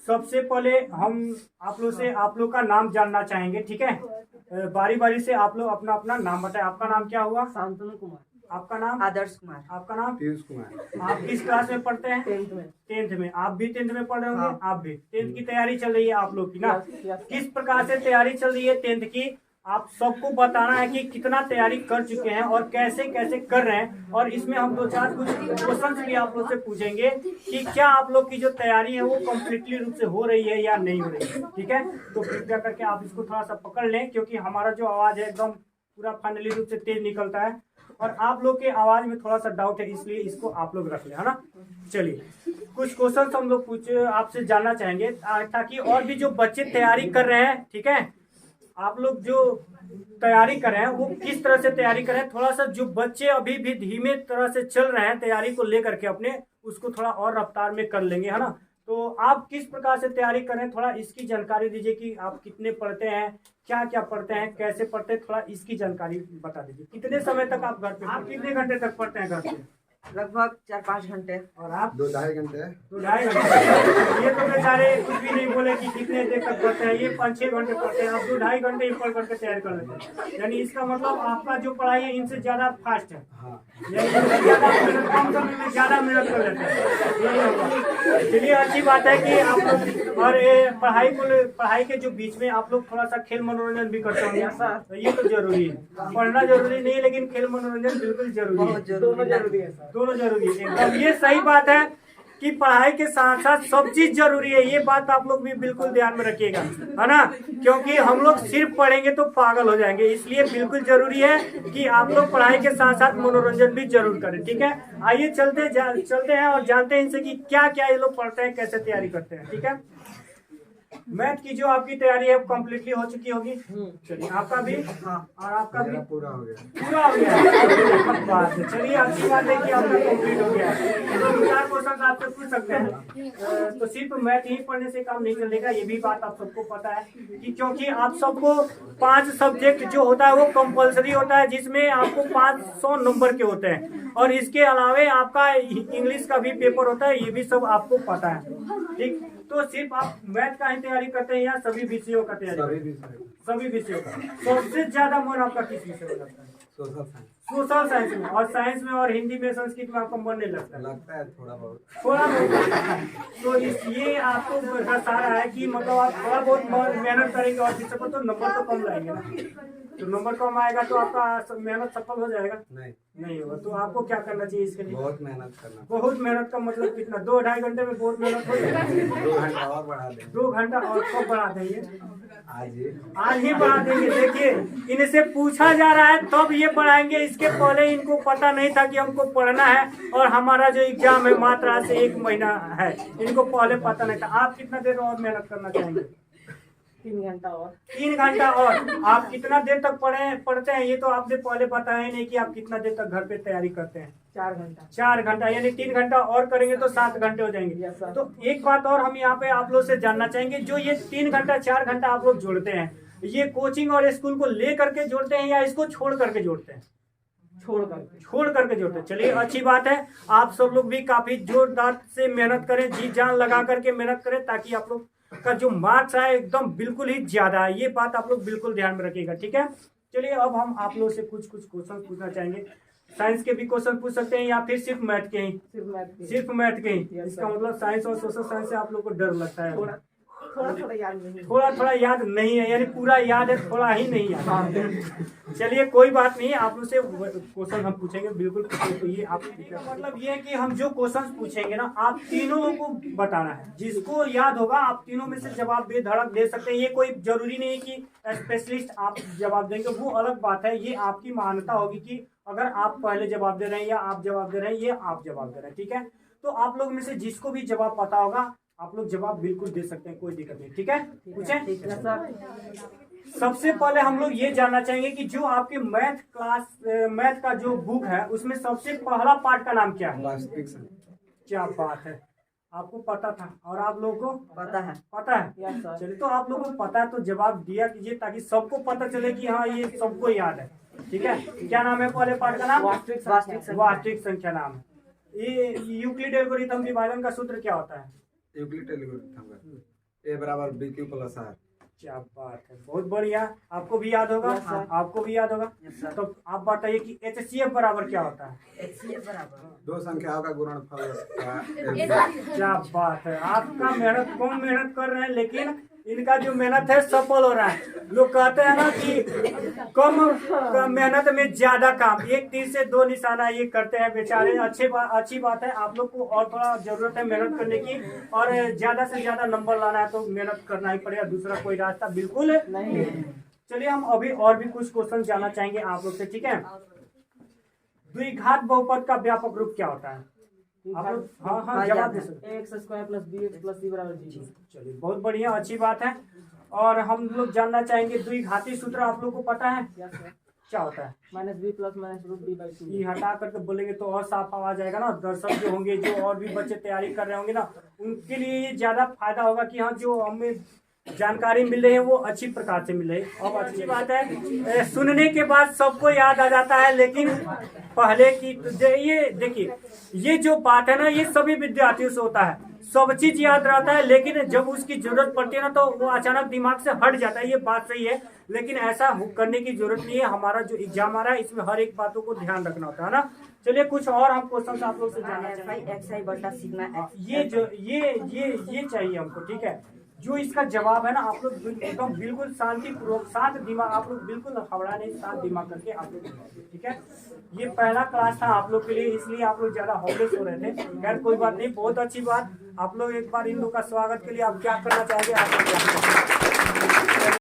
सबसे पहले हम आप लोग का नाम जानना चाहेंगे, ठीक है। बारी बारी से आप लोग अपना अपना नाम बताएं। आपका नाम क्या हुआ? शांतनु कुमार। आपका नाम? आदर्श कुमार। आपका नाम? पीयूष कुमार। आप किस क्लास में पढ़ते हैं? 10th में। 10th में। आप भी 10th में पढ़ रहे होंगे? हाँ। आप भी 10th की तैयारी चल रही है आप लोग की ना? Yes. किस प्रकार से तैयारी चल रही है 10th की? आप सबको बताना है कि कितना तैयारी कर चुके हैं और कैसे कैसे कर रहे हैं। और इसमें हम दो चार कुछ क्वेश्चन भी आप लोग से पूछेंगे कि क्या आप लोग की जो तैयारी है वो कम्प्लीटली रूप से हो रही है या नहीं हो रही है, ठीक है। तो कृपया करके आप इसको थोड़ा सा पकड़ लें, क्योंकि हमारा जो आवाज है एकदम पूरा फाइनली रूप से तेज निकलता है और आप लोग के आवाज में थोड़ा सा डाउट है, इसलिए इसको आप लोग रख लें, है ना। चलिए कुछ क्वेश्चन हम लोग आपसे जानना चाहेंगे ताकि और भी जो बच्चे तैयारी कर रहे हैं, ठीक है, आप लोग जो तैयारी कर रहे हैं वो किस तरह से तैयारी कर रहे हैं। थोड़ा सा जो बच्चे अभी भी धीमे तरह से चल रहे हैं तैयारी को लेकर के अपने, उसको थोड़ा और रफ्तार में कर लेंगे, है ना। तो आप किस प्रकार से तैयारी करें, थोड़ा इसकी जानकारी दीजिए कि आप कितने पढ़ते हैं, क्या क्या पढ़ते हैं, कैसे पढ़ते हैं, थोड़ा इसकी जानकारी बता दीजिए। कितने समय तक आप घर पे, आप कितने घंटे तक पढ़ते हैं घर पे? लगभग 4-5 घंटे। और आप? 2-2.5 घंटे। 2-2.5 घंटे। ये तो बेचारे कुछ भी नहीं बोले कि कितने देर तक पढ़ते हैं, ये 5-6 घंटे पढ़ते हैं, आप 2-2.5 घंटे ही पढ़ करके तैयार कर लेते हैं। यानी इसका मतलब आपका जो पढ़ाई है इनसे ज्यादा फास्ट है। यानी कम समय में ज्यादा मेहनत कर लेते हैं, यही होगा। चलिए अच्छी बात है कि आप लोग, और पढ़ाई के जो बीच में आप लोग थोड़ा सा खेल मनोरंजन भी करते होंगे, तो ये तो जरूरी है। पढ़ना जरूरी नहीं है लेकिन खेल मनोरंजन बिल्कुल जरूरी है। दोनों जरूरी है सर। दोनों जरूरी है एकदम। ये सही बात है कि पढ़ाई के साथ साथ सब चीज जरूरी है, ये बात आप लोग भी बिल्कुल ध्यान में रखिएगा, है ना। क्योंकि हम लोग सिर्फ पढ़ेंगे तो पागल हो जाएंगे, इसलिए बिल्कुल जरूरी है कि आप लोग पढ़ाई के साथ साथ मनोरंजन भी जरूर करें, ठीक है। आइए चलते हैं और जानते हैं इनसे कि क्या क्या ये लोग पढ़ते हैं, कैसे तैयारी करते हैं, ठीक है। मैथ की जो आपकी तैयारी है कम्प्लीटली हो चुकी होगी। चलिए आपका भी? हाँ। और आपका भी? पूरा हो गया। पूरा हो गया। बात है, चलिए अच्छी बात है कि आपका कंप्लीट हो गया है। तो 2-4 क्वेश्चन आपसे पूछ सकते हैं। तो सिर्फ मैथ ही पढ़ने से काम नहीं चलेगा, ये भी बात आप सबको पता है कि क्योंकि आप सबको 5 सब्जेक्ट जो होता है वो कंपलसरी होता है, जिसमें आपको 500 नंबर के होते हैं। और इसके अलावे आपका इंग्लिश का भी पेपर होता है, ये भी सब आपको पता है, ठीक। तो सिर्फ आप मैथ का ही तैयारी करते हैं या सभी विषयों का तैयारी? सभी विषयों का। सबसे ज्यादा मन आपका किस विषय में लगता है? सोशल साइंस में। और साइंस में और हिंदी में, संस्कृत में आपका मन नहीं लगता? लगता है थोड़ा बहुत। थोड़ा बहुत। तो ये आपको दर्शा रहा है कि मतलब आप थोड़ा बहुत मेहनत करेंगे और जिससे तो नंबर तो कम लाएंगे ना। तो नंबर कम आएगा तो आपका मेहनत सफल हो जाएगा? नहीं होगा। तो आपको क्या करना चाहिए इसके लिए? बहुत मेहनत करना। बहुत मेहनत का मतलब कितना? 2-2.5 घंटे में बहुत मेहनत हो जाएगी। 2 घंटा और बढ़ा देंगे। 2 घंटा और कब बढ़ा देंगे? आज ही बढ़ा देंगे। देखिए इनसे पूछा जा रहा है तब ये बढ़ाएंगे, इसके पहले इनको पता नहीं था कि हमको पढ़ना है और हमारा जो एग्जाम है मात्र आज से 1 महीना है, इनको पहले पता नहीं था। आप कितना देर और मेहनत करना चाहेंगे? 3 घंटा और। 3 घंटा और। आप कितना देर तक पढ़ते हैं ये तो आपने पहले बताया ही नहीं कि आप कितना देर तक घर पे तैयारी करते हैं? 4 घंटा। 4 घंटा, यानी 3 घंटा और करेंगे तो 7 घंटे हो जाएंगे। तो एक बात और हम यहाँ पे आप लोग से जानना चाहेंगे, जो ये 3 घंटा 4 घंटा आप लोग जोड़ते हैं, ये कोचिंग और स्कूल को ले करके जोड़ते हैं या इसको छोड़ करके जोड़ते हैं? छोड़ करके जोड़ते हैं। चलिए अच्छी बात है, आप सब लोग भी काफी जोरदार से मेहनत करें, जी जान लगा करके मेहनत करें, ताकि आप लोग का जो मार्क्स आए एकदम बिल्कुल ही ज्यादा है। ये बात आप लोग बिल्कुल ध्यान में रखिएगा, ठीक है। चलिए अब हम आप लोग से कुछ क्वेश्चन पूछना चाहेंगे। साइंस के भी क्वेश्चन पूछ सकते हैं या फिर सिर्फ मैथ के ही? सिर्फ मैथ के ही। इसका मतलब साइंस और सोशल साइंस से आप लोग को डर लगता है? थोड़ा याद नहीं। थोड़ा याद नहीं है, यानी पूरा याद है, थोड़ा ही नहीं याद है। चलिए कोई बात नहीं, आप लोग से क्वेश्चन हम पूछेंगे बिल्कुल। तो ये आप मतलब ये है कि हम जो क्वेश्चन पूछेंगे ना, आप तीनों को बताना है। जिसको याद होगा आप तीनों में से जवाब बेधड़क दे सकते हैं। ये कोई जरूरी नहीं है कि स्पेशलिस्ट आप जवाब देंगे, वो अलग बात है। ये आपकी मान्यता होगी कि अगर आप पहले जवाब दे रहे हैं या आप जवाब दे रहे हैं, ये आप जवाब दे रहे हैं, ठीक है। तो आप लोग में से जिसको भी जवाब पता होगा आप लोग जवाब बिल्कुल दे सकते हैं, कोई दिक्कत नहीं, ठीक है। पूछें? सबसे पहले हम लोग ये जानना चाहेंगे कि जो आपके मैथ का जो बुक है उसमें सबसे पहला पार्ट का नाम क्या है? क्या बात है, आपको पता था और आप लोगों को पता है? चलिए तो आप लोगों को पता है तो जवाब दिया कीजिए, ताकि सबको पता चले कि हाँ ये सबको याद है, ठीक है। क्या नाम है पहले पार्ट का नाम? वास्तविक संख्या नाम है। ये यूक्लिड एल्गोरिथम विभाजन का सूत्र क्या होता है? यूक्लिड एल्गोरिथम का A बराबर BQ प्लस R। क्या बात है, बहुत बढ़िया। आपको भी याद होगा? Yes, sir. आपको भी याद होगा? Yes, sir. तो आप बताइए कि HCF बराबर क्या होता है? HCF बराबर दो संख्याओं का गुणनफल का LCM। क्या बात है, आपका मेहनत कम मेहनत कर रहे हैं लेकिन इनका जो मेहनत है सफल हो रहा है। लोग कहते हैं ना कि कम मेहनत में ज्यादा काम, एक तीर से दो निशाना ये करते हैं बेचारे। अच्छी बात है, आप लोग को और थोड़ा जरूरत है मेहनत करने की, और ज्यादा से ज्यादा नंबर लाना है तो मेहनत करना ही पड़ेगा, दूसरा कोई रास्ता बिल्कुल नहीं। चलिए हम अभी और भी कुछ क्वेश्चन जानना चाहेंगे आप लोग से, ठीक है? द्विघात बहुपद का व्यापक रूप क्या होता है? आप लोग हाँ जवाब दे सकते हैं। ax square plus bx plus c बराबर 0। चलिए बहुत बढ़िया, अच्छी बात है। और हम लोग जानना चाहेंगे द्विघाती सूत्र आप लोग को पता है क्या होता है? Minus B plus minus root D by two. ये हटा करके बोलेंगे तो और साफ आवाज आएगा ना। दर्शक जो होंगे, जो और भी बच्चे तैयारी कर रहे होंगे ना, उनके लिए ये ज्यादा फायदा होगा कि हाँ जो हमें जानकारी मिल रही है वो अच्छी प्रकार से मिल रही है। और अच्छी बात है, सुनने के बाद सबको याद आ जाता है, लेकिन पहले की ये देखिए, ये जो बात है ना ये सभी विद्यार्थियों से होता है, सब चीज याद रहता है, लेकिन जब उसकी जरूरत पड़ती है ना तो वो अचानक दिमाग से हट जाता है। ये बात सही है, लेकिन ऐसा करने की जरूरत नहीं है। हमारा जो एग्जाम आ रहा है इसमें हर एक बातों को ध्यान रखना होता है ना। चलिए कुछ और हम क्वेश्चन आप लोग से जानना चाहेंगे। xi बटा सिग्मा x। ये जो ये चाहिए हमको, ठीक है? जो इसका जवाब है ना आप लोग एकदम बिल्कुल शांतिपूर्वक, शांत दिमाग, आप लोग बिल्कुल हवड़ा नहीं, शांत दिमाग करके आप लोग जवाब, ठीक है? ये पहला क्लास था आप लोग के लिए, इसलिए आप लोग ज्यादा हौले हो रहे थे। खैर कोई बात नहीं, बहुत अच्छी बात। आप लोग एक बार इन लोग का स्वागत के लिए आप क्या करना चाहेंगे? आप लोग